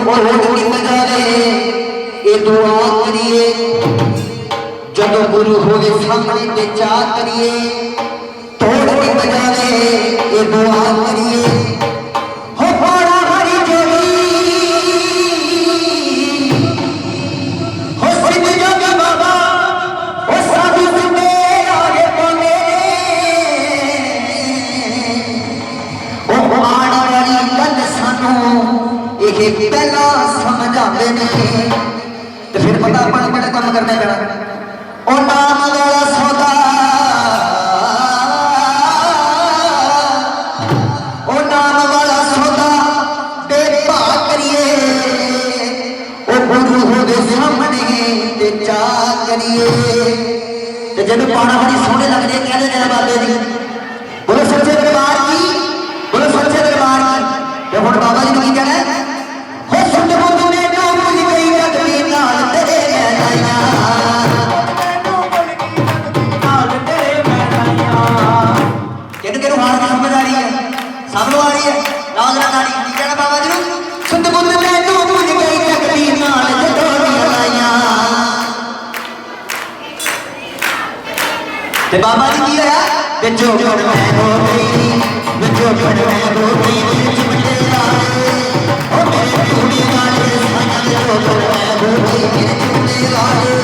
ढोल बजा ले ये दुआ करिए जब गुरु होवे सामने ते चा करिए ढोल बजा ले ये दुआ करिए हो बड़ा हरी जोड़ी हो सिद्ध जोगी बाबा हो साधु सुने आगे बोले ओ आने वाली गल सानू ये पहला समझ आते हैं तो फिर पता अपन बड़े काम करने पैना ओ नाम वाला सौदा ओ नाम वाला सौदा बेपा करिए ओ गुरु होवे सामने ते चा करिए ते जब पाना बड़ी सोने लगदे कहदे ने बाबे जी बोलो सच्चे दरबार की बोलो सच्चे दरबार की ते हुण बाबा जी ने की कहना है हो सुन बुद्ध ने जो मुझ गई जगती नाल तेरे मैनाया मैनू बोल गई जगती नाल तेरे मैनाया किन हाल की समझ आ रही है सब आ रही है नाल लगानी की कहना बाबा जी ने सुन बुद्ध ने जो मुझ गई जगती नाल तेरे मैनाया ते बाबा जी की है बिचो गुण मैं हो गई बिचो गुण मैं हो गई चिमटे आए ओ मेरे पूरी वाले साया जो गुण मैं हो गई मेरे चिमटे आए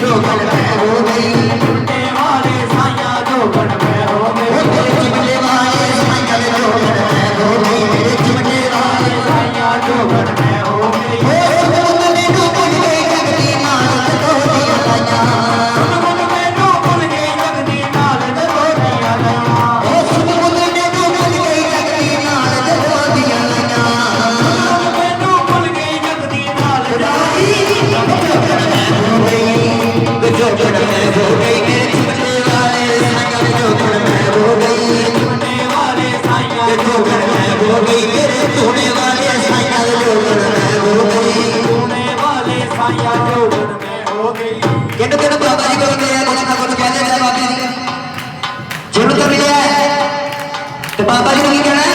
जो गुण मैं हो गई चिमटे वाले साया जो गुण मैं हो गई ओ मेरे चिमटे वाले साया जो गुण मैं हो गई मेरे चिमटे वाले साया जो गुण मैं हो गई ओ सुन ने जो बुझ गई जगती नाल तो दिया लाया सुन ने जो बुझ गई जगती नाल तो दिया लाया ओ सुन ने जो बुझ गई जगती नाल तो दिया लाया सुन ने जो बुझ गई जगती नाल राई हो गई जो गुण मैं हो गई मेरे चिमटे वाले साया जो गुण मैं हो गई चिमटे वाले साया जो गुण मैं हो गई मेरे धोने वाले साया जो गुण मैं हो गई धोने वाले साया जो गुण मैं हो गई किन किन बाबा जी को गया कुछ ना कुछ कहते हैं बाबा जी जिन तो मिला है तो बाबा जी ने की कहना है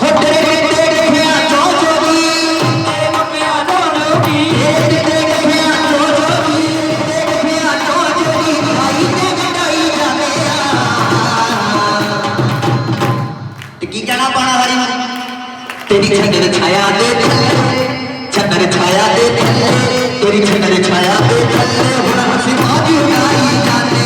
हो तेरे बेटे देखिया जो जोगी तेरे मपिया जो जोगी तेरे देखिया जो जोगी तेरे देखिया जो जोगी भाई ने गटाई जाने ते की कहना पाना हरी तेरी छंदर छाया दे छंदर छाया दे तेरी छंदर छाया दे हुण हसी मौज उड़ाई जाने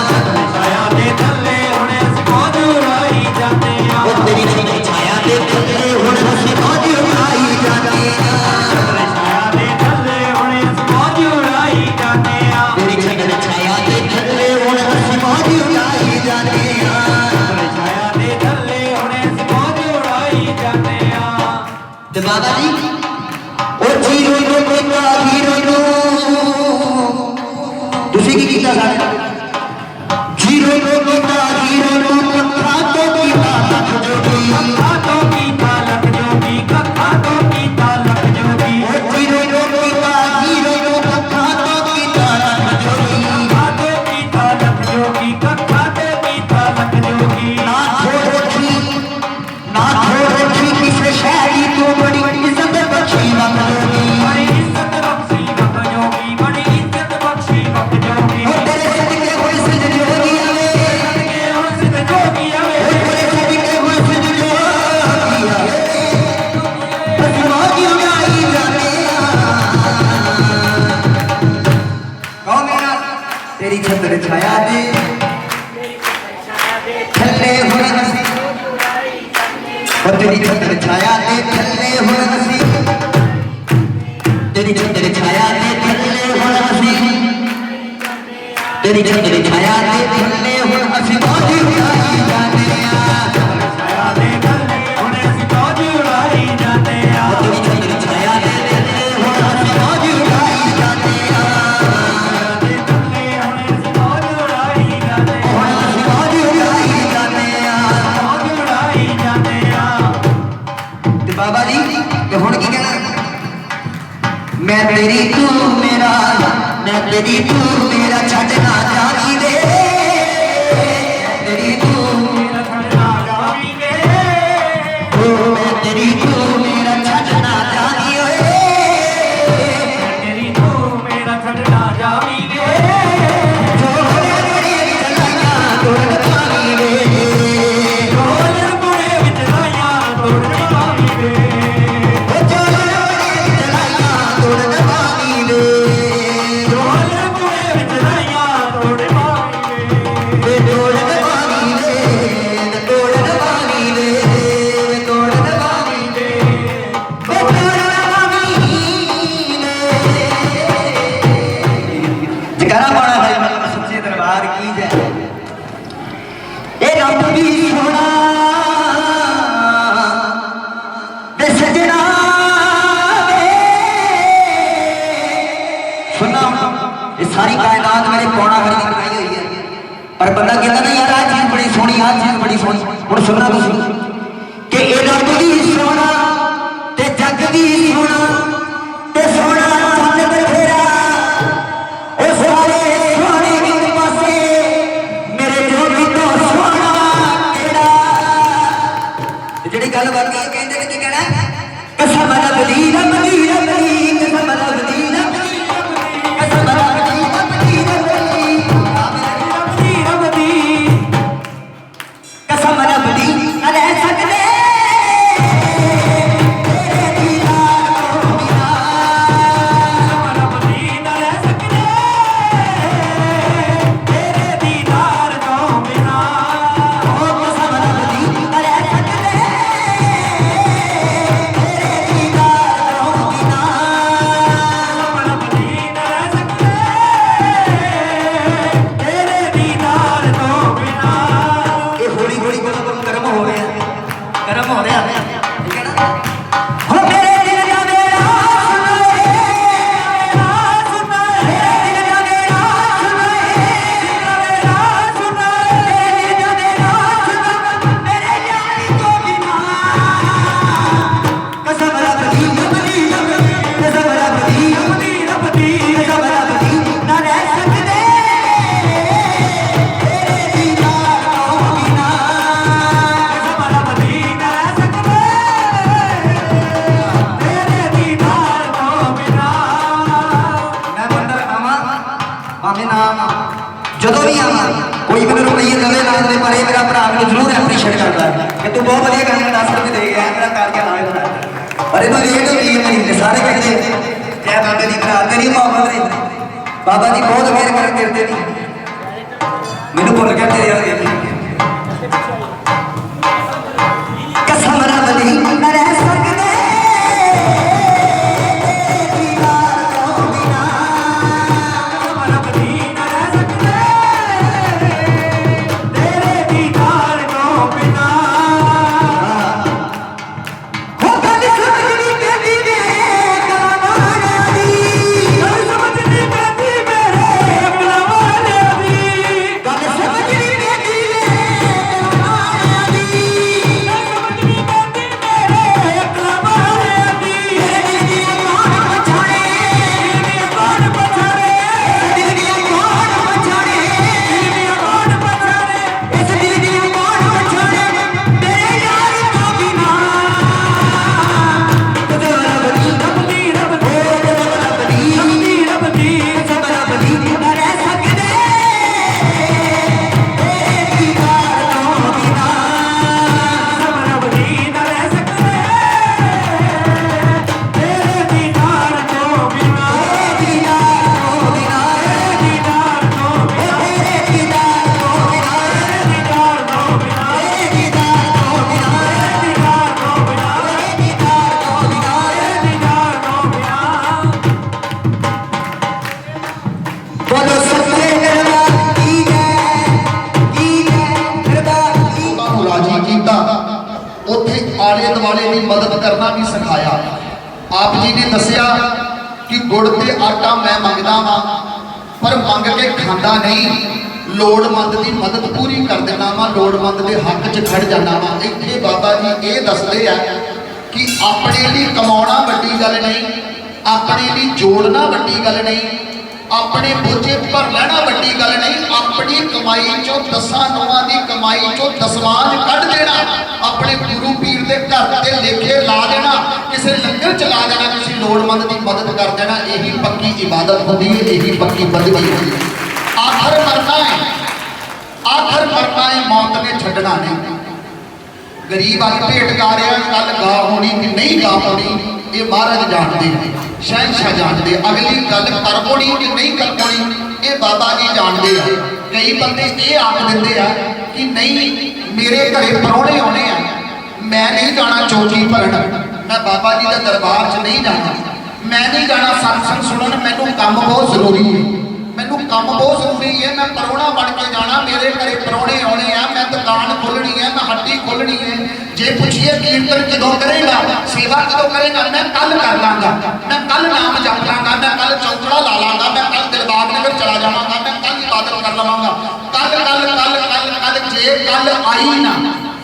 छंदर छाया दे थल्ले हुण हसी मौज उड़ाई जाने ओ तेरी छंदर छाया दे थल्ले हुण हसी मौज उड़ाई जाने छंदर छाया दे थल्ले हुण हसी मौज उड़ाई जाने तेरी छंदर छाया दे थल्ले हुण हसी मौज उड़ाई जाने छंदर छाया दे थल्ले हुण हसी मौज उड़ाई जाने ते बाबा जी ओ जीरो नो बेटा हीरो नो तुसी की कीता साडा जीरो नो बेटा हीरो नो कथा तो कीता लख जोगी कथा तो कीता लख जोगी कथा तो कीता लख जोगी ओ जीरो नो बेटा हीरो नो कथा तो कीता लख जोगी कथा तो कीता लख जोगी कथा तो कीता लख जोगी ना छोड़ किसे शहरी तो बड़ी इज्जत बख्शी लख जोगी बड़ी इज्जत बख्शी लख जोगी बड़ी इज्जत बख्शी लख जोगी ओ तेरे सदके होए सिद्ध जोगी आवे सदके होए सिद्ध जोगी आवे ओ तेरे सदके होए सिद्ध जोगी आवे हसी मौज उड़ाई जाने कहो मेरा तेरी छत्र छाया दे थल्ले हुण हसी तेरी छत्र छाया दे थल्ले हुण हसी तेरी छत्र छाया दे थल्ले हुण हसी तेरी छत्र छाया दे थल्ले हुण हसी मौज उड़ाई जाने छाया दे थल्ले हुण हसी मौज उड़ाई जाने तेरी छत्र छाया दे थल्ले हुण हसी मौज उड़ाई जाने दे थल्ले हुण हसी मौज उड़ाई जाने हसी मौज उड़ाई जाने मौज उड़ाई जाने बाबा जी ते हुण की कहना मैं तेरी तू मेरा मैं तेरी तू मेरा छड्डना जागी दे तेरी तू मेरा छड्डना जागी दे मैं तेरी तू मेरा छड्डना जागी जकारा पाना है सच्चे दरबार की जय ए रब दी सोना दे सजना सुनना ये सारी कायनात मेरे पौना हरी की बनाई हुई है पर बंदा कहता नहीं यार आ चीज बड़ी सोहनी आ चीज बड़ी सोहनी हुण सुनना तुसीं कि ए रब दी सोना ते जग दी सोना ते सोना चंद बथेरा ओ सारे सोने दी पासे मेरे जोगी तो सोना केड़ा जेड़ी गल बाकी कहंदे ने की कहना कसम रब दी कसम रब दी कसम रब दी कसम रब दी कसम रब दी न रह सकदे ਜਦੋਂ ਵੀ ਆਵਾਂ ਕੋਈ ਮੈਨੂੰ ਰੁਪਈਏ ਦੇਵੇ ਨਾ ਦੇਵੇ ਪਰ ਇਹ ਮੇਰਾ ਭਰਾ ਮੈਨੂੰ ਜ਼ਰੂਰ ਐਪਰੀਸ਼ੀਏਟ ਕਰਦਾ ਕਿ ਤੂੰ ਬਹੁਤ ਵਧੀਆ ਗਾਣਾ 10 ਰੁਪਏ ਦੇ ਗਿਆ ਮੇਰਾ ਕਾਰਜ ਨਾਲੇ ਬਣਾਇਆ ਪਰ ਇਹਨੂੰ ਰੇਟ ਹੁੰਦੀ ਹੈ ਮੇਰੀ ਸਾਰੇ ਕਹਿੰਦੇ ਜੈ ਬਾਬੇ ਦੀ ਭਰਾ ਤੇਰੀ ਮੁਹੱਬਤ ਦੀ ਬਾਬਾ ਜੀ ਬਹੁਤ ਮਿਹਰ ਕਰਦੇ ਨੇ ਮੈਨੂੰ ਭੁੱਲ ਗਿਆ ਤੇਰੇ ਵਾਲੇ ਕਸਮ ਰੱਬ ਦੀ ਨਾ ਰਹਿ ਸਕਦੇ आले दुआले की मदद करना भी सिखाया। आप जी ने दसिया कि गुड़ ते आटा मैं मंगदा वा पर मंग के खांदा नहीं, लोड़मंद की मदद पूरी कर देना वा, लोड़मंद के हक च खड़ जाना वा। इत्थे बाबा जी ये दसदे आ कि अपने लिए कमाना वड्डी गल नहीं, अपने लिए जोड़ना वड्डी गल नहीं, अपने बोझे भर लेना वड्डी गल नहीं, अपनी कमाई चो 10 नौवां की कमाई चो दसवांज कढ़ देना, अपने गुरु पीर के घर के लेखे ला देना, किसी लंगर चला देना, किसी लोड़मंद की मदद कर देना। यही पक्की इबादत होती है, यही पक्की बंदगी होती है। आखिर मरना है, आखिर मरना है, मौत ने छड्डना नहीं। गरीब अज भेट गा रहा, कल गा होनी कि नहीं गा होनी ये महाराज जानते, शहनशाह जानते। अगली गल कर होनी कि नहीं कर होनी ये बाबा जी जानते हैं। कई बंदे ये आख देंगे कि नहीं मेरे घरे परौने आने हैं, मैं नहीं जाना चौकी भरन, मैं बाबा जी के दरबार च नहीं जाना, मैं नहीं जाना सत्संग सुनन, मैनू काम बहुत जरूरी है, मैनू काम बहुत जरूरी है, मैं परौना बन के जाना, मेरे घरे परौने आने हैं, मैं दुकान खोलनी है, मैं हड्डी खोलनी है। जे पूछिए कीर्तन कदों करेगा, सेवा कदों करेगा, मैं कल कर लाँगा, मैं कल नाम जप लाँगा, मैं कल चौकड़ा ला लाँगा, मैं कल दिलबाग नगर चला जावांगा, मैं कल इबादत कर लवांगा। कल कल कल कल कल जे कल आई ना,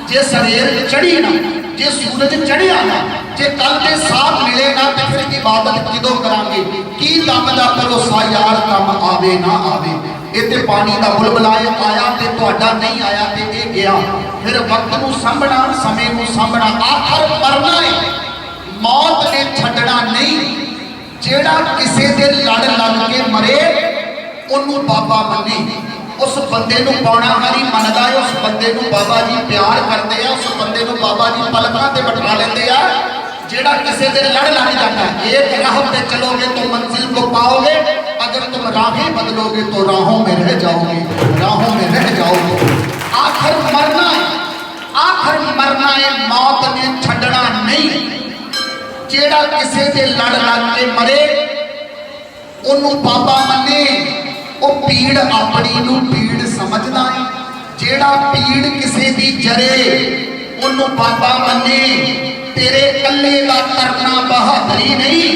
जे सवेर चढ़ी ना, जे सूरज चढ़िया ना, जे कल के साथ मिले ना, तो फिर इबादत किदों करांगे? की दम दा भरोसा यार कम आवे ना आवे। इत्थे पानी का बुलबुलाए आया ते तुहाडा नहीं आया ते ये गया। फिर वक्त नूं संभना, समय नूं संभना, आखर मरना है, मौत ने छड्डना नहीं। जेड़ा किसे दे लड़ लग के मरे ओनू बाबा मन्ने, उस बंदे नूं पौना हरी मनदा है, उस बंदे नूं बाबा जी प्यार करते हैं, उस बंदे नूं बाबा जी पलकां ते बिठा लेंदे आ। जेड़ा किसे दे लड़ लग जाता है, एक राह पे चलोगे तो मंजिल को पाओगे, अगर तुम राहें बदलोगे तो राहों में रह जाओगे, राहों में रह जाओगे। आखिर मरना है, आखिर मरना है, मौत ने छड्डना नहीं। जेड़ा किसे दे लड़ लग के मरे ओनू बाबा मन्ने, वो पीड़ अपनी नू पीड़ समझदा है। जेड़ा पीड़ किसे दी जरे ओनू बाबा मन्ने। तेरे कल्ले का तरना बहादुरी नहीं,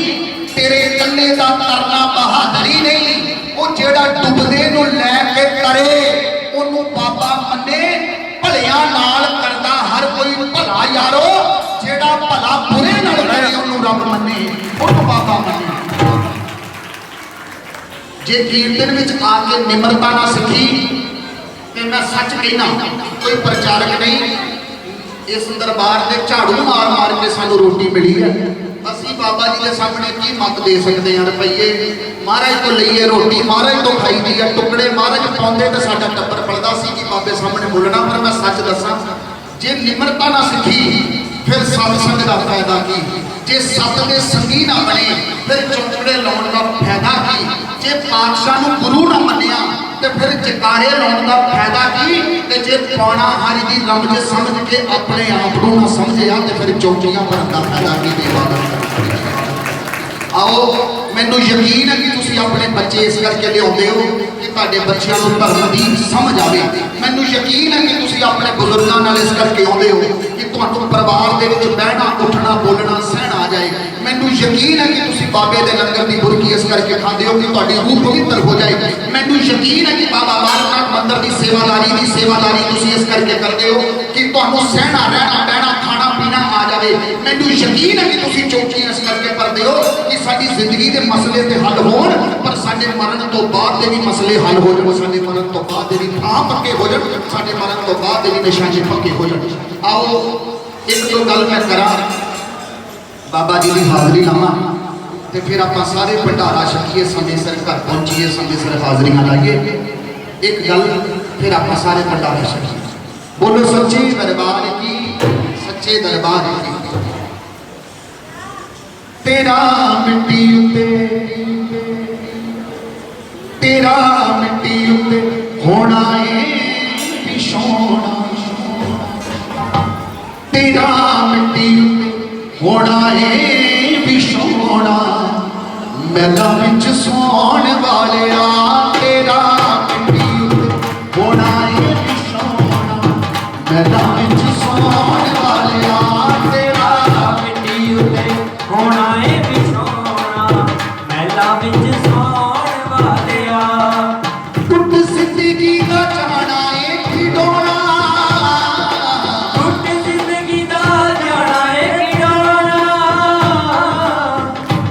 तेरे कल्ले का तरना बहादुरी नहीं। वो जेड़ा डुबदे नू लैके तरे ओनू बाबा मन्ने। भलियां नाल करदा हर कोई भला यारो, जेड़ा भला बुरे नाल करे ओनू रब मन्ने, ओनू बाबा मन्ने। जे कीर्तन विच आके निमरता ना सीखी ते मैं सच कहना कोई प्रचारक नहीं, इस दरबार के झाड़ू मार मार के सानू रोटी मिली है। असी बाबा जी के सामने की मत दे सकते हैं? रुपये महाराज तो लीए रोटी महाराज तो खाई दी है, टुकड़े महाराज पाते तो साडा टब्बर पलदा सी कि बाबे सामने बोलना। पर मैं सच दसा, जे निमरता ना सीखी फिर सत्संग का फायदा की? जे सत के संगी ना बने फिर चौकड़े लाने का फायदा की? जे पातशाह नूं गुरु ना मन्निया तो फिर जकारे लाने का फायदा की? ते जे पौना हरि की रमज समझ के अपने आप को ना समझिया तो फिर चौकियां भरन का फायदा की? आओ, मैनू यकीन है कि तुसीं अपने बच्चे इस करके लियाउंदे हो कि तुहाडे बच्चों को धर्म की समझ आवे। मैनू यकीन है कि तुसीं अपने बुजुर्गों नाल इस करके आउंदे हो कि तुहानू परिवार दे विच बहना उठना बोलना सहना आ जाए। मैनू यकीन है कि तुसीं बाबे दे लंगर की बुरकी इस करके खाते हो कि तुहाडी रूह पवित्र हो जाए। मैनू यकीन है कि बाबा बालनाथ मंदिर की सेवादारी तुसीं इस करके करते हो कि तुहानू सहना रहना बहना खाना पीना आ जाए। मैनू यकीन है कि तुसीं चौकियां इस करके करते हो कि साडी जिंदगी के मसले ते हल होण, पर साडे मरण तो बाद दे भी मसले हल हो जाण, साडे मरण तो बाद दे भी थां पक्के हो जाण, साडे मरण तो बाद दे भी निशाने पक्के हो जाण। आओ एक दो गल मैं करा, बाबा जी की हाज़री लावां ते फिर आपां सारे भंडारा छकीए, समय सिर घर पहुंचीए, समय सिर हाज़रियां लाइए। एक गल फिर आपां सारे भंडारा छकीए। बोलो सच्चे दरबार की, सच्चे दरबार की। तेरा मिट्टी उत्ते, तेरा मिट्टी उत्ते होना है बिछोना, तेरा मिट्टी उत्ते होना है बिछोना। मैदां विच सौण वालिया, तेरा मिट्टी उत्ते होना है बिछोना। मैदां विच सौण वालिया, तेरा मिट्टी उत्ते होना है बिछोना। मैला विच सौण वालिया, टुट जिंदगी का जाना है खिडौना, टुट जिंदगी दा जाना है खिडौना।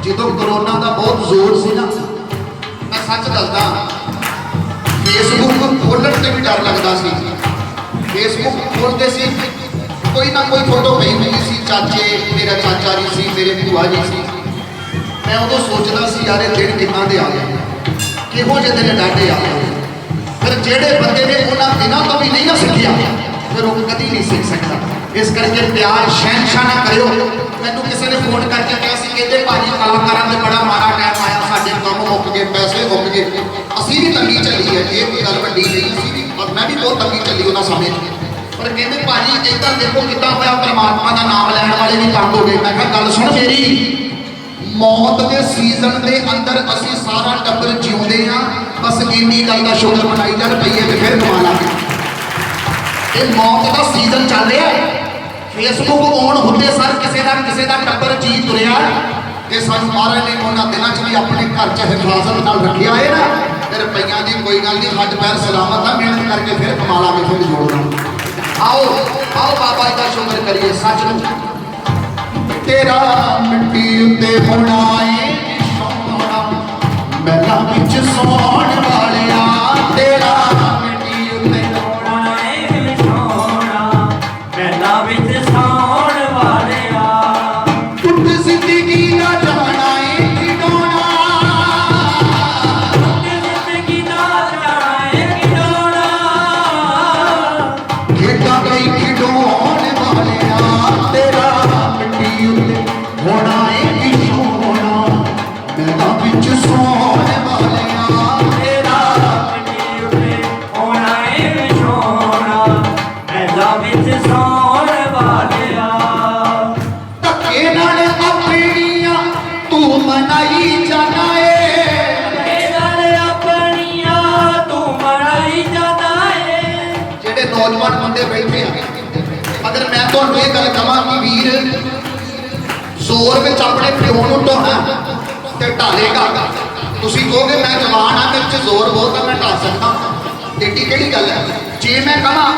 जो कोरोना का बहुत जोर से ना, मैं सच दसदा, फेसबुक खोलण ते भी डर लगता सी। फेसबुक खोलते सी कोई ना कोई फोटो पई हुई सी, चाचे मेरा चाचा जी सी, मेरे भूआ जी सी। मैं उदों सोचदा सी यार दिन किन्ना दे आ गए, किहो जे दिन डाटे आ गए। फिर जेड़े बंदे ने उन्होंने दिनों तो भी नहीं ना सीखिया फिर वो कभी नहीं सीख सकता। इस करके प्यार शहनशाह ना करो। मैनू किसी ने फोन करके कहा सी, कहते भाजी कलाकारों से बड़ा माड़ा टाइम आया, साडे काम मुक गए, पैसे मुक गए, असी भी तंगी चली है। ये कोई गल वड्डी नहीं, असी भी, मैं भी बहुत तंगी चली उन्होंने समय। पर कहते भाजी इधर देखो कितना होया परमात्मा का नाम लैन वाले भी तंग हो गए। मैं कहा गल सुन मेरी, मौत के सीजन के अंदर असी सारा टब्बर जिउंदे हाँ, बस इन्नी गल का शुक्र मनाई जा, रुपये तो फिर कमा लांगे। ये मौत का सीजन चल रहा है, फेसबुक ऑन होते सर किसी का टब्बर जी तुरया कि सानू महाराज ने उन्होंने दिनों च भी अपने घर च हिफाजत नाल रखिया है ना, फिर रुपया की कोई गल नहीं, हज पैर सलामत है, मेहनत करके फिर कमा लांगे, फिर जोड़ना। आओ आओ बाबा का शुक्र करिए सच में। तेरा मिट्टी उत्ते होना है सोना, महला विच सौण वालिया, तेरा मिट्टी उत्ते ਹੋਣਾ ਏ ਵਿਛੋਣਾ ਮਹਿਲਾਂ ਵਿੱਚ ਸੌਣ ਵਾਲਿਆ टुट जिंदगी का जाना है खिडौना, ਜ਼ਿੰਦਗੀ ਦਾ ਜਾਣਾ ਏ ਖਿਡੌਣਾ खेडा गई खिडौने वालिया, तेरा मिट्टी उत्ते होना है सोना, महला विच सौण वालिया, तेरा ਮਿੱਟੀ ਉੱਤੇ ਹੋਣਾ ਏ ਵਿਛੋਣਾ ਮਹਿਲਾਂ ਵਿੱਚ ਸੌਣ ਵਾਲਿਆ ਧੱਕੇ ਨਾਲ ਆਪਣੀਆਂ ਤੂੰ ਮਨਾਈ ਜਾਣਾ ਏ। ਇਹ ਨਾਲ ਆਪਣੀਆਂ ਤੂੰ ਮਨਾਈ ਜਾਂਦਾ ਏ ਜਿਹੜੇ ਨੌਜਵਾਨ ਬੰਦੇ ਬੈਠੇ ਆ, ਅਗਰ ਮੈਂ ਤੁਹਾਨੂੰ ਇਹ ਗੱਲ ਕਹਾਂ ਕਿ ਵੀਰ ਜ਼ੋਰ ਵਿੱਚ ਆਪਣੇ ਪਿਓ ਨੂੰ ਢਾਉਣਾ ਤੇ ਢਾਲੇਗਾ, ਤੁਸੀਂ ਕਹੋਗੇ ਮੈਂ ਜਵਾਨ ਆ, ਮੇਰੇ 'ਚ ਜ਼ੋਰ ਬਹੁਤ ਆ, ਮੈਂ ਢਾ ਸਕਦਾ, ਏਡੀ ਕਿਹੜੀ ਗੱਲ ਹੈ। ਜੇ ਮੈਂ ਕਹਾਂ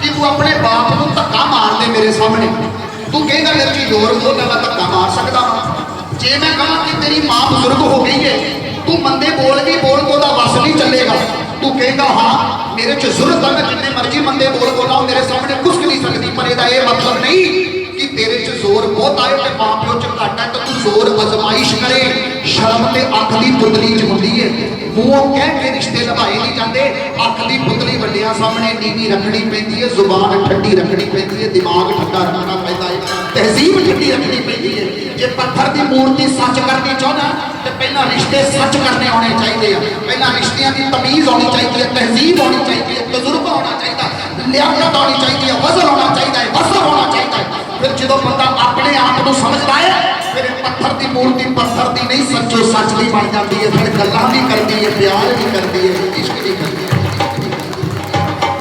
ਕਿ ਤੂੰ ਆਪਣੇ ਬਾਪ ਨੂੰ ਧੱਕਾ ਮਾਰ ਦੇ ਮੇਰੇ ਸਾਹਮਣੇ, ਤੂੰ ਕਹੇਗਾ ਮੇਰੇ 'ਚ ਜ਼ੋਰ ਬਹੁਤ ਆ, ਮੈਂ ਧੱਕਾ ਮਾਰ ਸਕਦਾ ਹਾਂ। ਜੇ ਮੈਂ ਕਹਾਂ ਕਿ ਤੇਰੀ ਮਾਂ ਬਜ਼ੁਰਗ ਹੋ ਗਈ ਹੈ, ਤੂੰ ਮੰਦੇ ਬੋਲ ਵੀ ਬੋਲ ਤੋਂ ਉਹਦਾ ਵਸ ਨਹੀਂ ਚੱਲੇਗਾ, ਤੂੰ ਕਹੇਗਾ ਹਾਂ ਮੇਰੇ 'ਚ ਜ਼ੁਰਤ ਆ, ਮੈਂ ਜਿੰਨੇ ਮਰਜ਼ੀ ਮੰਦੇ ਬੋਲ ਬੋਲਾਂ ਮੇਰੇ ਸਾਹਮਣੇ ਕੁਛ ਨਹੀਂ ਸਕਦੀ। ਪਰ ਇਹਦਾ ਇਹ ਮਤਲਬ ਨਹੀਂ कि तेरे च जोर बहुत आए तो मां प्यो च घट है, तो तू जोर अजमाइश करे। शर्म ते अख दी पुतली च हुंदी है, मूंहों कह के रिश्ते निभाए नहीं जाते, अख दी पुतली वड्डियां सामने नीवी रखनी पैंदी है, जुबान ठंडी रखनी पैंदी है, दिमाग ठंडा रखना पैंदा है, तहजीब ठंडी रखनी पैंदी है। जे पत्थर की मूर्ति सच करनी चाहना तो पहला रिश्ते सच करने आने चाहिए, पहला रिश्तियों की तमीज होनी चाहिए, तहजीब होनी चाहिए, तजुर्बा होना चाहिए, लियाकत होनी चाहिए, वजन होना चाहिए, वसर होना चाहिए। फिर जो बंदा अपने आप को समझता है, फिर पत्थर की मूर्ति पत्थर की नहीं सचो सच की बन जाती है, फिर गल्लां भी करती है, प्यार भी करती है, इश्क भी करती है।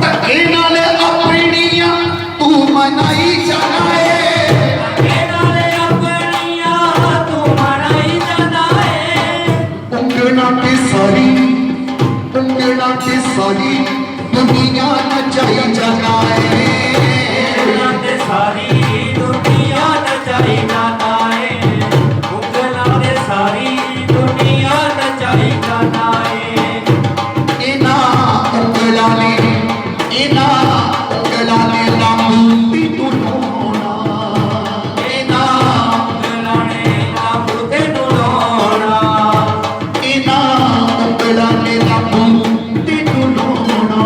धक्के नाल अपनियां तू मनाई जाना है, ਇਹ ਨਾਲ ਆਪਣੀਆਂ ਤੂੰ ਮਨਾਈ ਜਾਂਦਾ ਏ ਉਂਗਲਾਂ ਤੇ ਸਾਰੀ ਦੁਨੀਆ ਨਚਾਈ ਜਾਣਾ ਹੈ। ਉਂਗਲਾਂ ਤੇ ਸਾਰੀ ਦੁਨੀਆ ਨਚਾਈ ਜਾਂਦਾ ਏ ਉਂਗਲਾਂ ਤੇ ਸਾਰੀ ਦੁਨੀਆ ਨਚਾਈ ਜਾਂਦਾ ਏ ਇਹਨਾਂ ਉਂਗਲਾਂ ਨੇ ਲਾਮੂ ਵੀ ਟੁੱਟਣਾ, ਇਹਨਾਂ ਉਂਗਲਾਂ ਨੇ ਲਾਂਬੂ ਤੇ ਨੂੰ ਲਾਉਣਾ ਉਂਗਲਾਂ ਨੇ ਲਾਮੂ ਵੀ ਟੁੱਟਣਾ,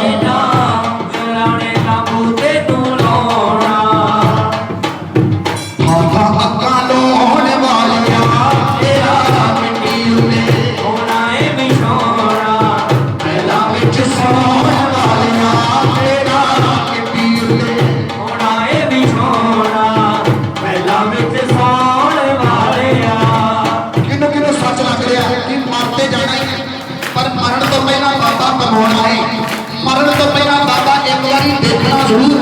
ਇਹਨਾਂ ਉਂਗਲਾਂ ਨੇ ਲਾਂਬੂ ਤੇ ਨੂੰ ਲਾਉਣਾ ਹਾਥਾਂ ਅੱਖਾਂ ਲਾਉਣ ਵਾਲਿਆ, ਤੇਰਾ ਮਿੱਟੀ ਉੱਤੇ ਹੋਣਾ ਏ ਵਿਛੋਣਾ ਪਹਿਲਾਂ ਵਿੱਚ ਸੌਣ ਵਾਲਿਆ, ਤੇਰਾ ਮਿੱਟੀ ਉੱਤੇ ਹੋਣਾ ਏ ਵਿਛੋਣਾ ਪਹਿਲਾਂ ਵਿੱਚ ਸੌਣ ਵਾਲਿਆ ਕਿਹਨੂੰ ਕਿਹਨੂੰ ਸੱਚ ਲੱਗ ਰਿਹਾ ਹੈ ਕਿ ਮਰਤੇ ਜਾਣਾ ਹੀ ਹੈ, ਪਰ ਮਰਨ ਤੋਂ ਪਹਿਲਾਂ ਬਾਬਾ ਕਮਾਉਣਾ ਹੈ, ਮਰਨ ਤੋਂ ਪਹਿਲਾਂ ਬਾਬਾ ਇੱਕ ਵਾਰੀ ਦੇਖਣਾ ਜ਼ਰੂਰ,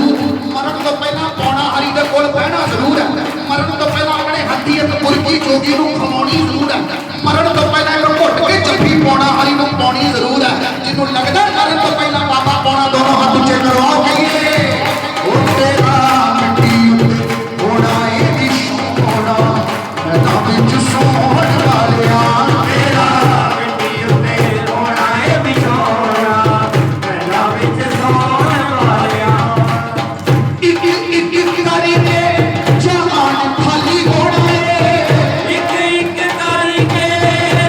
ਮਰਨ ਤੋਂ ਪਹਿਲਾਂ ਪੌਣਾ ਹਰੀ ਦੇ ਕੋਲ ਬਹਿਣਾ ਜ਼ਰੂਰ ਹੈ, ਮਰਨ ਤੋਂ ਪਹਿਲਾਂ ਆਪਣੇ ਹੱਥੀ ਇੱਕ ਮੁਰਗੀ ਚੋਗੀ ਨੂੰ ਖਵਾਉਣੀ ਜ਼ਰੂਰ ਹੈ, ਮਰਨ ਤੋਂ ਪਹਿਲਾਂ ਇੱਕ ਘੁੱਟ ਕੇ ਜੱਫੀ ਪੌਣਾ ਹਰੀ ਨੂੰ ਪਾਉਣੀ ਜ਼ਰੂਰ ਹੈ। ਜਿਹਨੂੰ ਲੱਗਦਾ ਮਰਨ ਤੋਂ ਪਹਿਲਾਂ ਬਾਬਾ ਪੌਣਾ ਦੋਨੋਂ ਹੱਥ ਉੱਚੇ ਕਰੋ, ਆਓ ਕਹੀਏ ਉਹ ਤੇਰਾ ਮਿੱਟੀ ਉੱਤੇ ਹੋਣਾ ਏ ਵਿਛੋਣਾ, ਮੈਦਾਨ ਵਿੱਚ ਸੌਣ ਵਾਲਿਆ, ਤੇਰਾ ਮਿੱਟੀ ਉੱਤੇ ਹੋਣਾ ਏ ਵਿਛੋਣਾ ਪਹਿਲਾਂ ਵਿੱਚ ਸੌਣ ਵਾਲਿਆ ਇੱਕ ਕਰਕੇ ਜਹਾਨ ਖਾਲੀ ਹੋਣਾ ਏ, ਇੱਕ ਇੱਕ ਕਰਕੇ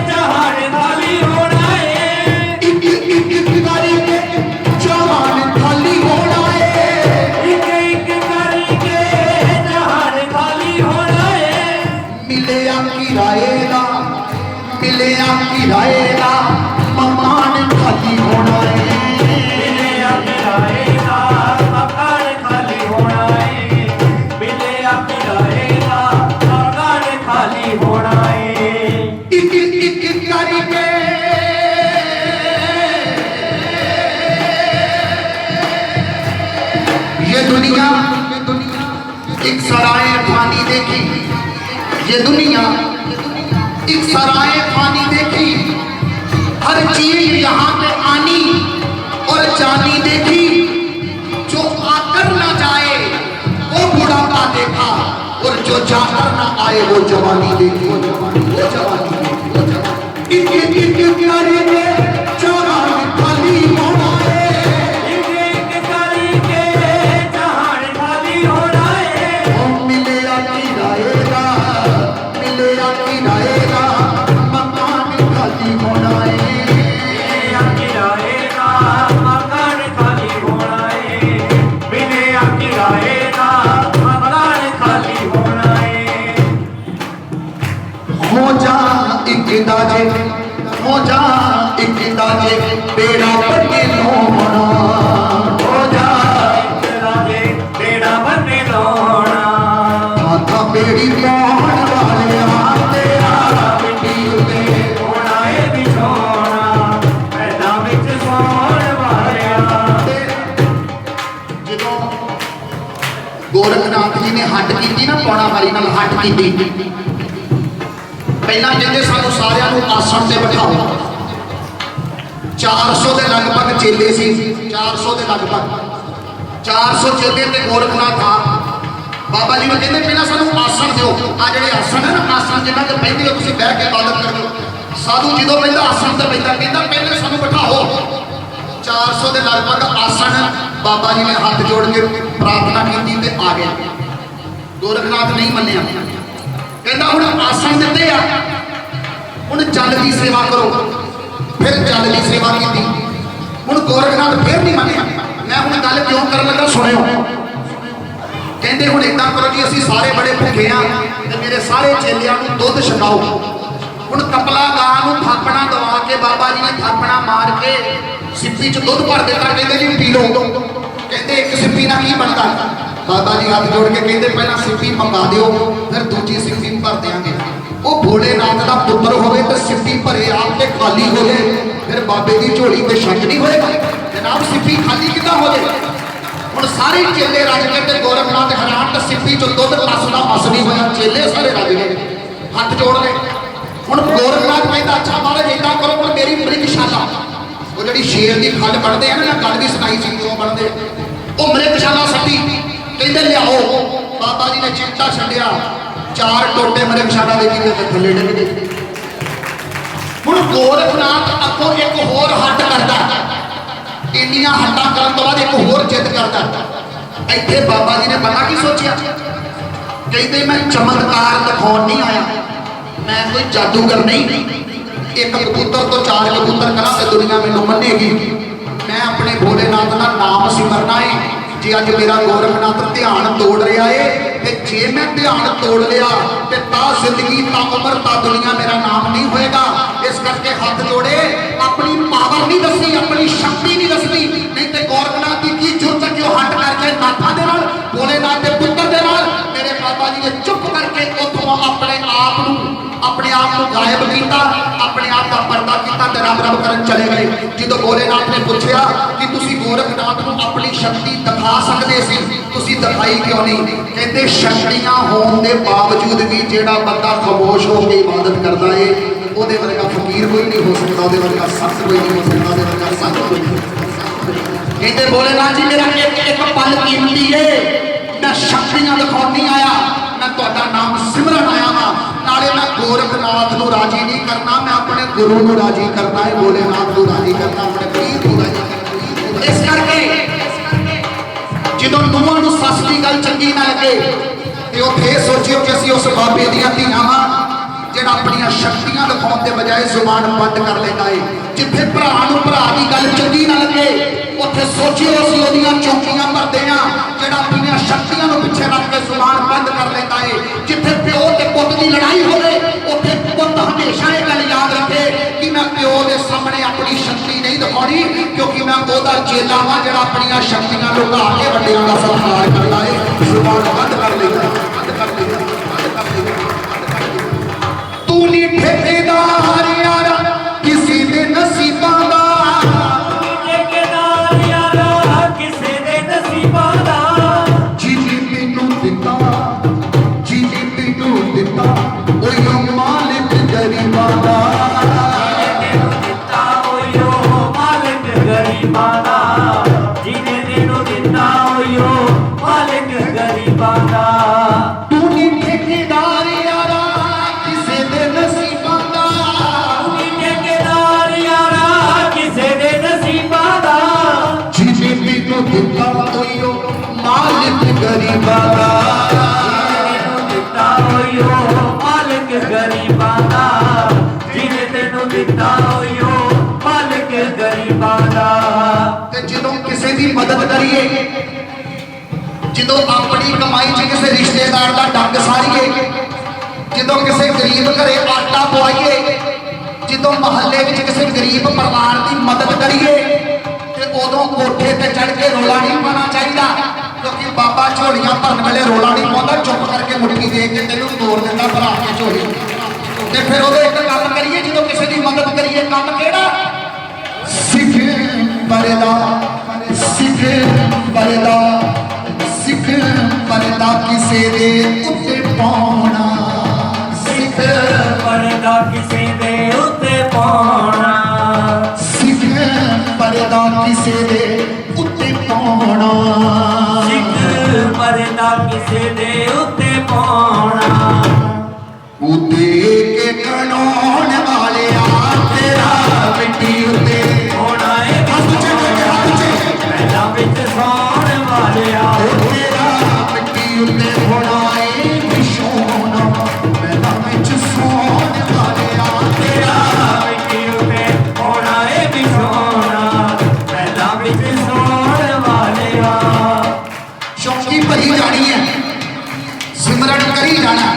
ਜਹਾਨ ਖਾਲੀ ਹੋਣਾ ਏ ਇੱਕ ਕਰਕੇ ਜਹਾਨ ਖਾਲੀ ਹੋਣਾ ਏ, ਇੱਕ ਇੱਕ ਕਰਕੇ ਜਹਾਨ ਖਾਲੀ ਹੋਣਾ ਏ ਮਿਲਿਆ ਕਿਰਾਏ ਦਾ ਮਮਾਨ ਖਾਲੀ ਹੋਣਾ ਏ, ਮਿਲਿਆ ਕਿਰਾਏ ਦਾ एक सराय फानी देखी, ये दुनिया एक सराय फानी देखी, हर चीज यहाँ पे आनी और जानी देखी, जो आकर ना जाए वो बुढ़ापा देखा, और जो जाकर ना आए वो जवानी देखी, वो जवानी इनके प्यारे ने जवान खाली होना है, एक कारी के जहान खाली होना है। मिले आकी राएगा, मिले आकी राएगा, मकान खाली होना है। मकान खाली होना है, बिने आकिराएगा मकान खाली होना है। हो जा एक दाजे, हो जा एक दाजे, बेड़ा बने लोना, हो जा राजे बेड़ा बने लोना, माथा बेड़ी पौन वाले तेरा मिट्टी उते होना है बिछोना, पैदा विच सौण वालिया। ਜਦੋਂ ਗੋਰਖਨਾਥ ਜੀ ਨੇ ਹੱਟ ਕੀਤੀ ਨਾ ਪੌਣਾ ਵਾਲੀ ਨਾਲ ਹੱਟ ਕੀਤੀ, ਪਹਿਲਾਂ ਕਹਿੰਦੇ ਸਾਨੂੰ ਸਾਰਿਆਂ ਨੂੰ ਆਸਣ ਤੇ ਬਿਠਾਓ। 400 ਦੇ ਲਗਭਗ ਚੇਲੇ ਸੀ, 400 ਦੇ ਲਗਭਗ 400 ਚੇਲੇ ਤੇ ਗੋਰਖਨਾਥ ਆ। ਬਾਬਾ ਜੀ ਨੂੰ ਕਹਿੰਦੇ ਪਹਿਲਾਂ ਸਾਨੂੰ ਆਸਣ ਦਿਓ, ਆ ਜਿਹੜੇ ਆਸਣ ਹੈ ਨਾ, ਆਸਣ ਜਿਨ੍ਹਾਂ ਤੇ ਬਹਿੰਦੇ ਹੋ ਤੁਸੀਂ ਬਹਿ ਕੇ ਇਬਾਦਤ ਕਰੋ। ਸਾਧੂ ਜਦੋਂ ਪਹਿਲਾਂ ਆਸਣ ਤੇ ਬੈਠਾ ਕਹਿੰਦਾ ਪਹਿਲੇ ਸਾਨੂੰ ਬਿਠਾਓ। 400 ਦੇ ਲਗਭਗ ਆਸਣ ਬਾਬਾ ਜੀ ਨੇ ਹੱਥ ਜੋੜ ਕੇ ਪ੍ਰਾਰਥਨਾ ਕੀਤੀ ਤੇ ਆ ਗਿਆ। ਗੋਰਖਨਾਥ ਨਹੀਂ ਮੰਨਿਆ, ਕਹਿੰਦਾ ਹੁਣ ਆਸਣ ਦਿੱਤੇ ਆ, ਹੁਣ ਜਲ ਦੀ ਸੇਵਾ ਕਰੋ। ਫਿਰ ਜਲ ਦੀ ਸੇਵਾ ਕੀਤੀ। ਹੁਣ ਗੋਰਖਨਾਥ ਫਿਰ ਨਹੀਂ ਮੰਨਿਆ। ਮੈਂ ਹੁਣ ਗੱਲ ਕਿਉਂ ਕਰਨ ਲੱਗਾ ਸੁਣਿਓ। ਕਹਿੰਦੇ ਹੁਣ ਏਦਾਂ ਕਰੋ ਜੀ, ਅਸੀਂ ਸਾਰੇ ਬੜੇ ਭੁੱਖੇ ਆ ਤੇ ਮੇਰੇ ਸਾਰੇ ਚੇਲਿਆਂ ਨੂੰ ਦੁੱਧ ਛਕਾਓ। ਹੁਣ ਕਪਲਾ ਗਾਂ ਨੂੰ ਥਾਪਣਾ ਦਵਾ ਕੇ ਬਾਬਾ ਜੀ ਨੇ ਥਾਪਣਾ ਮਾਰ ਕੇ ਸਿੱਪੀ 'ਚ ਦੁੱਧ ਭਰ ਦਿੱਤਾ। ਕਹਿੰਦੇ ਜੀ ਪੀ ਲਓ। ਕਹਿੰਦੇ ਇੱਕ ਸਿੱਪੀ ਨਾਲ ਕੀ ਬਣਦਾ? ਬਾਬਾ ਜੀ ਹੱਥ ਜੋੜ ਕੇ ਕਹਿੰਦੇ ਪਹਿਲਾਂ ਸਿੱਪੀ ਮੰਗਾ ਦਿਓ, ਫਿਰ ਦੂਜੀ ਸਿੱਪੀ ਭਰ ਦਿਆਂਗੇ। ਉਹ ਭੋਲੇਨਾਥ ਦਾ ਪੁੱਤਰ ਹੋਵੇ ਤੇ ਸਿੱਪੀ ਭਰੇ ਆਪ ਤੇ ਖਾਲੀ ਹੋਵੇ, ਫਿਰ ਬਾਬੇ ਦੀ ਝੋਲੀ ਤੇ ਸ਼ੱਕ ਨਹੀਂ ਹੋਏਗਾ। ਜਨਾਬ ਸਿੱਪੀ ਖਾਲੀ ਕਿੱਦਾਂ ਹੋ ਜਾਏ? ਹੁਣ ਸਾਰੇ ਚੇਲੇ ਰੱਜ ਕੇ ਤੇ ਗੋਰਖਨਾਥ ਹੈਰਾਨ, ਤੇ ਸਿੱਪੀ 'ਚੋਂ ਦੁੱਧ ਮਸਦਾ ਮਸ ਨਹੀਂ ਹੋਇਆ। ਚੇਲੇ ਸਾਰੇ ਰੱਜ ਗਏ, ਹੱਥ ਜੋੜ ਲਏ। ਹੁਣ ਗੋਰਖਨਾਥ ਕਹਿੰਦਾ ਅੱਛਾ ਮਹਾਰਾਜ ਏਦਾਂ ਕਰੋ, ਹੁਣ ਮੇਰੀ ਮ੍ਰਿਗਸ਼ਾਲਾ, ਉਹ ਜਿਹੜੀ ਸ਼ੇਰ ਦੀ ਖੱਲ ਬਣਦੇ ਆ ਨਾ, ਗੱਲ ਵੀ ਸੁਣਾਈ ਸੀ ਕਿਉਂ ਬਣਦੇ, ਉਹ ਮ੍ਰਿਗਸ਼ਾਲਾ ਸੱਟੀ। ਕਹਿੰਦੇ ਲਿਆਓ। ਬਾਬਾ ਜੀ ਨੇ ਚਿੱਟਾ ਛੱਡਿਆ, 4 ਟੋਟੇ ਮ੍ਰਿਗਸ਼ਾਲਾ ਦੇ ਕੀਤੇ ਤੇ ਥੱਲੇ ਡਿੱਗ ਗਏ। ਹੁਣ ਗੋਰਖਨਾਥ ਅੱਗੋਂ ਇੱਕ ਹੋਰ ਹੱਟ ਕਰਦਾ, ਇੰਨੀਆਂ ਹੱਟਾਂ ਕਰਨ ਤੋਂ ਬਾਅਦ ਇੱਕ ਹੋਰ ਜਿੱਦ ਕਰਦਾ। ਇੱਥੇ ਬਾਬਾ ਜੀ ਨੇ ਪਤਾ ਕੀ ਸੋਚਿਆ? ਕਹਿੰਦੇ ਮੈਂ ਚਮਤਕਾਰ ਦਿਖਾਉਣ ਨਹੀਂ ਆਇਆ, ਮੈਂ ਕੋਈ ਜਾਦੂਗਰ ਨਹੀਂ। ਇੱਕ ਕਬੂਤਰ ਤੋਂ 4 ਕਬੂਤਰ ਕਰਾਂ ਤੇ ਦੁਨੀਆ ਮੈਨੂੰ ਮੰਨੇਗੀ। ਮੈਂ ਆਪਣੇ ਭੋਲੇਨਾਥ ਦਾ ਨਾਮ ਸਿਮਰਨਾ ਹੈ। ਜੇ ਅੱਜ ਮੇਰਾ ਗੋਰਖਨਾਥ ਧਿਆਨ ਤੋੜ ਰਿਹਾ ਏ, ਤੇ ਜੇ ਮੈਂ ਧਿਆਨ ਤੋੜ ਲਿਆ ਤੇ ਤਾਂ ਜ਼ਿੰਦਗੀ ਤਾਂ ਉਮਰ ਤਾਂ ਦੁਨੀਆ ਮੇਰਾ ਨਾਮ ਨਹੀਂ ਹੋਏਗਾ। ਇਸ ਕਰਕੇ ਹੱਥ ਜੋੜੇ, ਆਪਣੀ ਪਾਵਰ ਨਹੀਂ ਦੱਸੀ, ਆਪਣੀ ਸ਼ਕਤੀ ਨਹੀਂ ਦੱਸਣੀ। ਨਹੀਂ ਤੇ ਗੋਰਖਨਾਥ ਦੀ ਕੀ ਜ਼ਰੂਰਤ ਕਿ ਉਹ ਹੱਟ ਕਰਕੇ ਨਾਥਾਂ ਦੇ ਨਾਲ, ਭੋਲੇਨਾਥ ਦੇ ਪੁੱਤਰ ਦੇ ਨਾਲ। ਮੇਰੇ ਬਾਬਾ ਜੀ ਨੇ ਚੁੱਪ ਕਰਕੇ ਉੱਥੋਂ ਆਪਣੇ ਆਪ ਨੂੰ ਗਾਇਬ ਕੀਤਾ, ਆਪਣੇ ਆਪ ਦਾ ਪਰਦਾ ਕੀਤਾ ਤੇ ਰੱਬ ਰੱਬ ਕਰਨ ਚਲੇ ਗਏ। ਜਦੋਂ ਭੋਲੇਨਾਥ ਨੇ ਪੁੱਛਿਆ ਕਿ ਤੁਸੀਂ ਗੋਰਖਨਾਥ ਨੂੰ ਆਪਣੀ ਸ਼ਕਤੀ ਦਿਖਾ ਸਕਦੇ ਸੀ, ਤੁਸੀਂ ਦਿਖਾਈ ਕਿਉਂ ਨਹੀਂ? ਕਹਿੰਦੇ ਸ਼ਕਤੀਆਂ ਹੋਣ ਦੇ ਬਾਵਜੂਦ ਵੀ ਜਿਹੜਾ ਬੰਦਾ ਖਾਮੋਸ਼ ਹੋ ਕੇ ਇਬਾਦਤ ਕਰਦਾ ਏ, ਉਹਦੇ ਵਰਗਾ ਫਕੀਰ ਕੋਈ ਨਹੀਂ ਹੋ ਸਕਦਾ, ਉਹਦੇ ਵਰਗਾ ਸੰਤ ਕੋਈ ਨਹੀਂ ਹੋ ਸਕਦਾ, ਉਹਦੇ ਵਰਗਾ ਸੰਤ ਕੋਈ ਨਹੀਂ ਹੋ ਸਕਦਾ। ਕਹਿੰਦੇ ਭੋਲੇਨਾਥ ਜੀ ਮੇਰਾ ਇੱਕ ਪਲ ਕੀਮਤੀ ਏ, ਮੈਂ ਸ਼ਕਤੀਆਂ ਦਿਖਾਉਣ ਨਹੀਂ ਆਇਆ, ਮੈਂ ਤੁਹਾਡਾ ਨਾਮ ਸਿਮਰਨ ਆਇਆ ਵਾਂ। ਨਾਲੇ ਮੈਂ ਗੋਰਖਨਾਥ ਨੂੰ ਰਾਜੀ ਨਹੀਂ ਕਰਨਾ, ਮੈਂ ਆਪਣੇ ਗੁਰੂ ਨੂੰ ਰਾਜੀ ਕਰਨਾ ਹੈ, ਭੋਲੇਨਾਥ ਨੂੰ ਰਾਜੀ ਕਰਨਾ, ਆਪਣੇ ਪੀਰ ਨੂੰ ਰਾਜੀ ਕਰਨਾ। ਇਸ ਕਰਕੇ ਜਦੋਂ ਨੂੰਹਾਂ ਨੂੰ ਸੱਸ ਦੀ ਗੱਲ ਚੰਗੀ ਨਾ ਲੱਗੇ ਤੇ ਉੱਥੇ ਇਹ ਸੋਚਿਓ ਕਿ ਅਸੀਂ ਉਸ ਬਾਬੇ ਦੀਆਂ ਧੀਆਂ ਵਾਂ ਜਿਹੜਾ ਆਪਣੀਆਂ ਸ਼ਕਤੀਆਂ ਦਿਖਾਉਣ ਦੇ ਬਜਾਏ ਜ਼ੁਬਾਨ ਬੰਦ ਕਰ ਲੈਂਦਾ ਏ। ਜਿੱਥੇ ਭਰਾ ਨੂੰ ਭਰਾ ਦੀ ਗੱਲ ਚੰਗੀ ਨਾ ਲੱਗੇ ਉੱਥੇ ਸੋਚਿਓ ਅਸੀਂ ਉਹਦੀਆਂ ਚੌਕੀਆਂ ਭਰਦੇ ਆ ਜਿਹੜਾ ਆਪਣੀਆਂ ਸ਼ਕਤੀਆਂ ਨੂੰ ਪਿੱਛੇ ਰੱਖ ਕੇ ਜ਼ੁਬਾਨ ਬੰਦ ਕਰ ਲੈਂਦਾ ਏ। ਜਿੱਥੇ ਪਿਓ ਤੇ ਪੁੱਤ ਦੀ ਲੜਾਈ ਹੋਵੇ ਉੱਥੇ ਪੁੱਤ ਹਮੇਸ਼ਾ ਇਹ ਗੱਲ ਯਾਦ ਰੱਖੇ ਕਿ ਮੈਂ ਪਿਓ ਦੇ ਸਾਹਮਣੇ ਆਪਣੀ ਸ਼ਕਤੀ ਨਹੀਂ ਦਿਖਾਉਣੀ, ਕਿਉਂਕਿ ਮੈਂ ਉਹਦਾ ਚੇਲਾ ਵਾਂ ਜਿਹੜਾ ਆਪਣੀਆਂ ਸ਼ਕਤੀਆਂ ਲੁਕਾ ਕੇ ਵੱਡਿਆਂ ਦਾ ਸਤਿਕਾਰ ਕਰਦਾ ਏ। ਜ਼ੁਬਾਨ ਬੰਦ ਕਰ ਲੈਂਦਾ, ਬੰਦ ਕਰ ਲੈਂਦਾ, ਬੰਦ ਕਰ ਲੈਂਦਾ। ਤੂੰ ਨੀ ਠੇਕੇਦਾਰ ਯਾਰਾ ਕਿਸੇ ਦੇ ਨਸੀਬਾਂ ਦਾ, ਠੇਕੇਦਾਰ ਯਾਰਾ ਕਿਸੇ ਦੇ ਨਸੀਬਾਂ ਦਾ, ਜਿਹਨੇ ਮੈਨੂੰ ਦਿੱਤਾ ਗਰੀਬਾਂ ਦਾ ਤੈਨੂੰ ਦਿੱਤਾ ਹੋਇਓ ਮਾਲਕ ਗਰੀਬਾਂ ਦਾ ਜਿਹਨੇ ਤੈਨੂੰ ਦਿੱਤਾ ਹੋਇਓ ਮਾਲਕ ਗਰੀਬਾਂ ਦਾ ਤੇ ਜਦੋਂ ਕਿਸੇ ਦੀ ਮਦਦ ਕਰੀਏ ਜਦੋਂ ਆਪਣੀ ਕਮਾਈ 'ਚ ਕਿਸੇ ਰਿਸ਼ਤੇਦਾਰ ਦਾ ਡੰਗ ਸਾਰੀਏ ਜਦੋਂ ਕਿਸੇ ਗਰੀਬ ਘਰੇ ਆਟਾ ਪਵਾਈਏ ਜਦੋਂ ਮਹੱਲੇ ਵਿੱਚ ਕਿਸੇ ਗਰੀਬ ਪਰਿਵਾਰ ਦੀ ਮਦਦ ਕਰੀਏ ਤੇ ਉਦੋਂ ਕੋਠੇ ਤੇ ਚੜ੍ਹ ਕੇ ਰੋਲਾ ਨਹੀਂ ਪਾਉਣਾ ਚਾਹੀਦਾ ਕਿਉਂਕਿ ਬਾਬਾ ਝੋਲੀਆਂ ਭਰਨ ਵੇਲੇ ਰੋਲਾ ਨਹੀਂ ਪਾਉਂਦਾ ਚੁੱਪ ਕਰਕੇ ਮੁੱਠੀ ਦੇਖ ਕੇ ਤੈਨੂੰ ਤੋੜ ਦਿੰਦਾ ਭਰਾ ਕੇ ਝੋਲੀ ਤੇ ਫਿਰ ਉਹਦੇ ਇੱਕ ਗੱਲ ਕਰੀਏ ਜਦੋਂ ਕਿਸੇ ਦੀ ਮਦਦ ਕਰੀਏ ਕੰਮ ਕਿਹੜਾ ਸਿੱਖ ਪਰਦਾ ਕਿਸੇ ਦੇ ਉੱਤੇ ਪਾਉਣਾ ਸਿੱਖ ਪਰਦਾ ਕਿਸੇ ਦੇ ਉੱਤੇ ਪਾਉਣਾ ਸਿੱਖ ਪਰਦਾ ਕਿਸੇ ਦੇ ਉੱਤੇ ਪਾਉਣਾ ਸਿੱਖ ਪਰਦਾ ਕਿਸੇ ਦੇ ਉੱਤੇ ਪਾਉਣਾ ਉਦੇ ਕੇ ਕਣਾਉਣ ਵਾਲਿਆ ਤੇਰਾ ਮਿੱਟੀ ਉੱਤੇ ਹੋਣਾ ਏ ਪਹਿਲਾਂ ਵਿੱਚ ਸੌਣ ਵਾਲਿਆ ਤੇਰਾ ਮਿੱਟੀ ਉੱਤੇ ਹੋਣਾ ਏ ਵਿਛੋਣਾ ਪਹਿਲਾਂ ਵਿੱਚ ਸੌਣ ਵਾਲਿਆ ਤੇਰਾ ਮਿੱਟੀ ਉੱਤੇ ਹੋਣਾ ਏ ਵਿਛੋਣਾ ਪਹਿਲਾਂ ਵਿੱਚ ਸੌਣ ਵਾਲਿਆ ਸ਼ੌਕੀ ਭਰੀ ਜਾਣੀ ਹੈ ਸਿਮਰਨ ਕਰੀ ਜਾਣਾ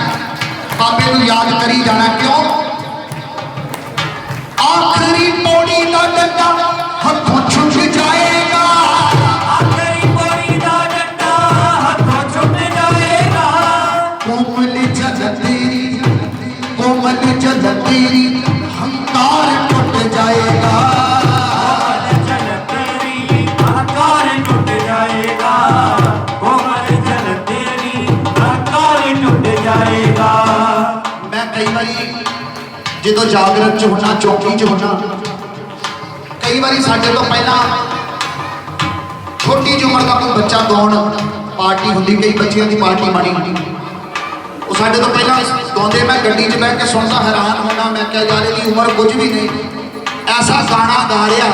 ਬਾਬੇ ਨੂੰ ਯਾਦ ਕਰੀ ਜਾਣਾ ਕਿਉਂ ਆਖਰੀ ਪੌੜੀ ਦਾ ਡੰਡਾ ਹੱਥੋਂ ਛੁੱਟ ਜਾਏਗਾ ਆਖਰੀ ਪੌੜੀ ਦਾ ਡੰਡਾ ਹੱਥੋਂ ਛੁੱਟ ਜਾਏਗਾ ਕੋਮਲ ਜਦ ਤੇਰੀ ਹੰਕਾਰ ਟੁੱਟ ਜਾਏਗਾ ਜਲ ਤੇਰੀ ਹੰਕਾਰ ਟੁੱਟ ਜਾਏਗਾ ਕੋਮਲ ਜਲ ਤੇਰੀ ਹੰਕਾਰ ਟੁੱਟ ਜਾਏਗਾ ਮੈਂ ਕਈ ਵਾਰੀ ਜਦੋਂ ਜਾਗਰਤ ਚ ਹੋਣਾ ਚੌਕੀ ਚ ਹੋਣਾ ਕਈ ਵਾਰੀ ਸਾਡੇ ਤੋਂ ਪਹਿਲਾਂ ਛੋਟੀ ਜਿਹੀ ਉਮਰ ਦਾ ਕੋਈ ਬੱਚਾ ਗਾਉਣ ਪਾਰਟੀ ਹੁੰਦੀ ਕਈ ਬੱਚਿਆਂ ਦੀ ਪਾਰਟੀ ਬਣੀ ਹੁੰਦੀ ਉਹ ਸਾਡੇ ਤੋਂ ਪਹਿਲਾਂ ਗਾਉਂਦੇ ਮੈਂ ਗੱਡੀ 'ਚ ਬਹਿ ਕੇ ਸੁਣਦਾ ਹੈਰਾਨ ਹੋਣਾ ਮੈਂ ਕਿਹਾ ਯਾਰ ਇਹਦੀ ਉਮਰ ਕੁਝ ਵੀ ਨਹੀਂ ਐਸਾ ਗਾਣਾ ਗਾ ਰਿਹਾ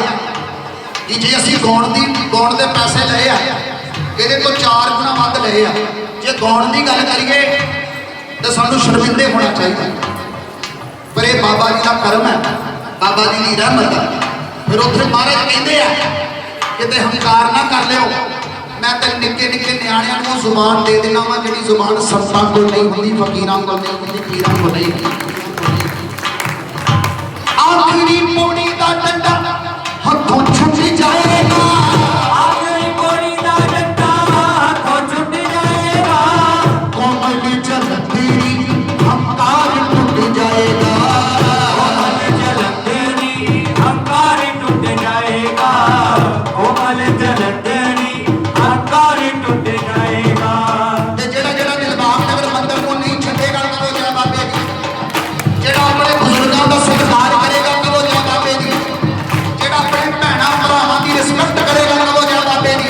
ਕਿ ਜੇ ਅਸੀਂ ਗਾਉਣ ਦੇ ਪੈਸੇ ਲਏ ਆ ਇਹਦੇ ਤੋਂ 4 ਗੁਣਾ ਵੱਧ ਲਏ ਆ ਜੇ ਗਾਉਣ ਦੀ ਗੱਲ ਕਰੀਏ ਤਾਂ ਸਾਨੂੰ ਸ਼ਰਮਿੰਦੇ ਹੋਣਾ ਚਾਹੀਦਾ ਪਰ ਇਹ ਬਾਬਾ ਜੀ ਦਾ ਕਰਮ ਹੈ ਬਾਬਾ ਜੀ ਦੀ ਰਹਿਮਤ ਹੈ ਫਿਰ ਉੱਥੇ ਮਹਾਰਾਜ ਕਹਿੰਦੇ ਆ ਕਿਤੇ ਹੰਕਾਰ ਨਾ ਕਰ ਲਿਓ ਮੈਂ ਤਾਂ ਨਿੱਕੇ ਨਿੱਕੇ ਨਿਆਣਿਆਂ ਨੂੰ ਜ਼ੁਬਾਨ ਦੇ ਦੇਣਾ ਵਾ ਜਿਹੜੀ ਜ਼ੁਬਾਨ ਸੰਤਾਂ ਕੋਲ ਨਹੀਂ ਹੁੰਦੀ ਫਕੀਰਾਂ ਕੋਲ ਨਹੀਂ ਹੁੰਦੀ ਪੀਰਾਂ ਕੋਲ ਨਹੀਂ ਆਖਰੀ ਪੌੜੀ ਦਾ ਡੰਡਾ ਹੱਥੋਂ ਛੁੱਟ ਜਾਏਗਾ ਆਖਰੀ ਪੌੜੀ ਦਾ ਡੰਡਾ ਹੱਥੋਂ ਛੁੱਟ ਜਾਏਗਾ ਕੋਮਲ ਜਲ ਤੇਰੀ ਹੰਕਾਰ ਟੁੱਟ ਜਾਏਗਾ ਕੋਮਲ ਜਲ ਤੇਰੀ ਹੰਕਾਰ ਟੁੱਟ ਜਾਏਗਾ ਕੋਮਲ ਜਲ ਤੇਰੀ ਹੰਕਾਰ ਟੁੱਟ ਜਾਏਗਾ ਤੇ ਜਿਹੜਾ ਦਿਲਬਾਗ ਨਗਰ ਮੰਦਰ ਨੂੰ ਨਹੀਂ ਛੱਡੇਗਾ ਕਹੋ ਜੈ ਬਾਬੇ ਦੀ ਜਿਹੜਾ ਆਪਣੇ ਬਜ਼ੁਰਗਾਂ ਦਾ ਸਤਿਕਾਰ ਕਰੇਗਾ ਕਹੋ ਜੈ ਬਾਬੇ ਦੀ ਜਿਹੜਾ ਆਪਣੇ ਭੈਣਾਂ ਭਰਾਵਾਂ ਦੀ ਰਿਸਪੈਕਟ ਕਰੇਗਾ ਕਹੋ ਜੈ ਬਾਬੇ ਦੀ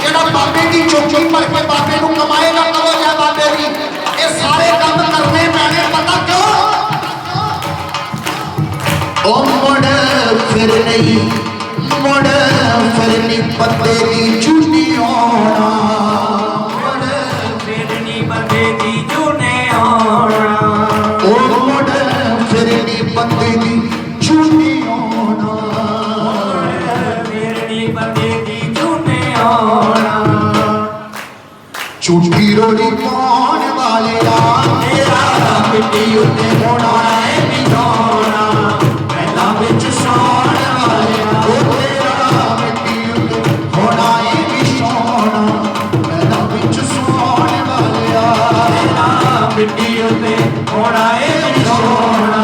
ਜਿਹੜਾ ਬਾਬੇ ਦੀ ਚੌਕੀ ਭਰ ਕੇ ਬਾਬੇ ਨੂੰ ਕਮਾਏਗਾ ਕਹੋ ਜੈ ਬਾਬੇ ਦੀ ਇਹ ਸਾਰੇ ਕੰਮ ਕਰਨੇ ਪੈਣੇ ਪਤਾ ਕਿਉਂ ਉਹ ਮੁੜ ਫਿਰ ਨਹੀਂ ਪੱਤੇ ਦੀ ਝੂਠੀ ਆਉਣਾ ਫੇਰਨੀ ਬੰਦੇ ਦੀ ਜੂਨੇ ਆਉਣਾ ਉਹ ਮੁੜ ਫਿਰ ਨਹੀਂ ਪੱਤੇ ਦੀ ਝੂਠੀ ਆਉਣਾ ਫੇਰਨੀ ਬੰਦੇ ਦੀ ਜੂਨੇ ਆਉਣਾ ਝੂਠੀ ਰੋੜੀ ਪਾਉਣ ਵਾਲਿਆ ਤੇਰਾ ਮਿੱਟੀ ਉੱਤੇ ਹੋਣਾ ਹੈ ਵਿਛੋਣਾ ਪਹਿਲਾਂ ਵਿੱਚ ਸੌਣ ਵਾਲਿਆ ਉਹ ਤੇਰਾ ਮਿੱਟੀ ਉੱਤੇ ਹੋਣਾ ਹੈ ਵਿਛੋਣਾ ਪਹਿਲਾਂ ਵਿੱਚ ਸੌਣ ਵਾਲਿਆ ਮਿੱਟੀ ਉੱਤੇ ਹੋਣਾ ਏ ਵਿਛੋਣਾ